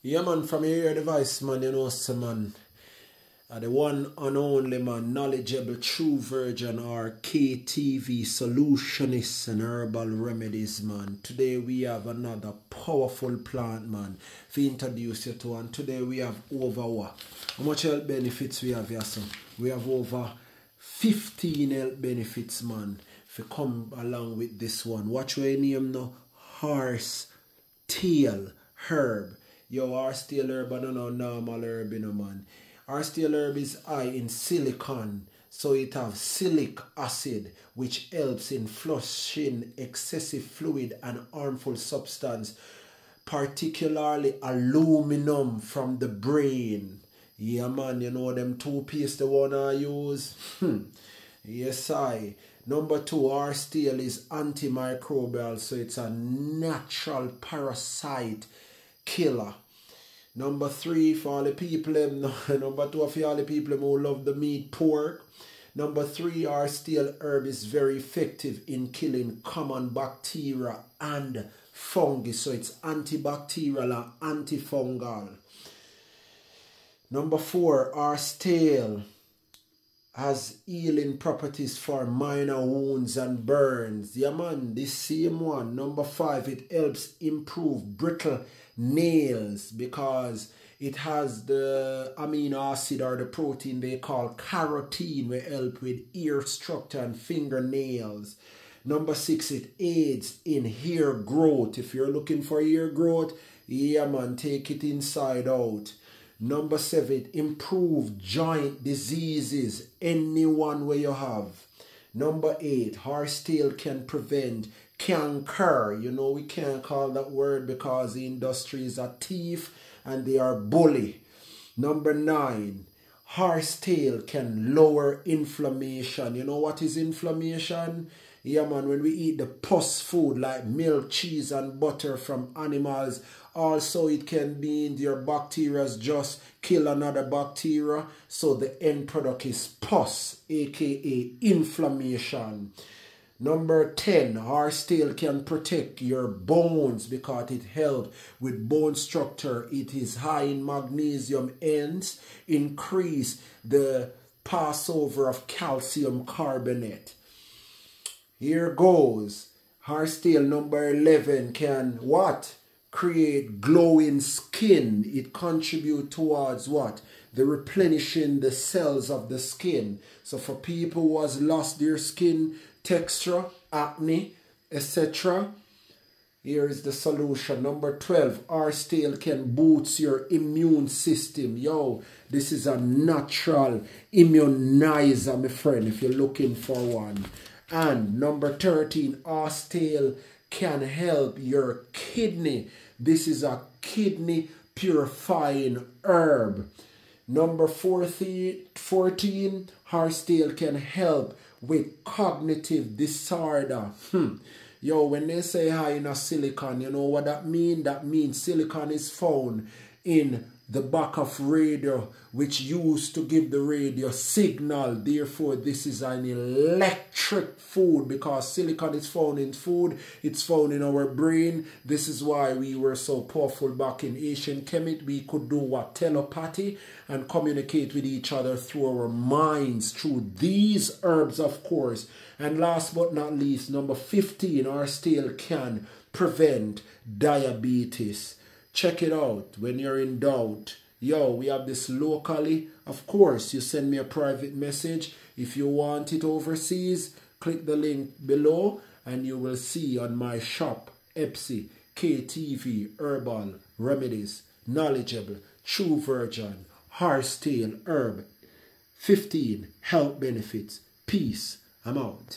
Yeah, man, from your ear device, man, you know, so, man, the one and only, man, knowledgeable true virgin or KTV solutionists and herbal remedies, man. Today we have another powerful plant, man, to introduce you to. And today we have over what? How much health benefits we have here, son? We have over 15 health benefits, man, if you come along with this one. Watch what you name now. Horsetail herb. Yo, horsetail herb, I don't know normal herb, you know, man. Horsetail herb is high in silicon, so it have silic acid, which helps in flushing excessive fluid and harmful substance, particularly aluminum from the brain. Yeah, man, you know them toothpaste the one I use? Yes, I. Number 2, horsetail is antimicrobial, so it's a natural parasite killer. Number 3, for all the people, number 2, for all the people who love the meat pork. Number 3, horsetail herb is very effective in killing common bacteria and fungi, so it's antibacterial and antifungal. Number 4, horsetail has healing properties for minor wounds and burns. Yeah, man, this same one. Number 5, it helps improve brittle nails because it has the amino acid or the protein they call carotene, will help with ear structure and fingernails. Number 6, it aids in hair growth. If you're looking for hair growth, yeah, man, take it inside out. Number 7, improve joint diseases, anyone where you have. Number 8, horsetail can prevent canker. You know, we can't call that word because the industry is a thief and they are bully. Number 9, horsetail can lower inflammation. You know what is inflammation? Yeah, man, when we eat the pus food like milk, cheese and butter from animals, also it can mean your bacteria just kill another bacteria. So the end product is pus, aka inflammation. Number 10, horsetail can protect your bones because it helps with bone structure. It is high in magnesium, hence increase the passover of calcium carbonate. Here goes. Horsetail number 11 can what? Create glowing skin. It contributes towards what? The replenishing the cells of the skin. So for people who has lost their skin texture, acne, etc., here is the solution. Number 12, horsetail can boost your immune system. Yo, this is a natural immunizer, my friend, if you're looking for one. And number 13, horsetail can help your kidney. This is a kidney purifying herb. Number 14, horsetail can help with cognitive disorder. Yo, when they say high in a silicon, you know what that means? That means silicon is found in the back of radio, which used to give the radio signal. Therefore, this is an electric food because silicon is found in food. It's found in our brain. This is why we were so powerful back in ancient Kemet. We could do what? Telepathy and communicate with each other through our minds, through these herbs, of course. And last but not least, number 15, horsetail can prevent diabetes. Check it out when you're in doubt. Yo, we have this locally. Of course, you send me a private message. If you want it overseas, click the link below and you will see on my shop, Etsy, KTV, Herbal Remedies, Knowledgeable, True Virgin, Horsetail Herb, 15 health benefits. Peace. I'm out.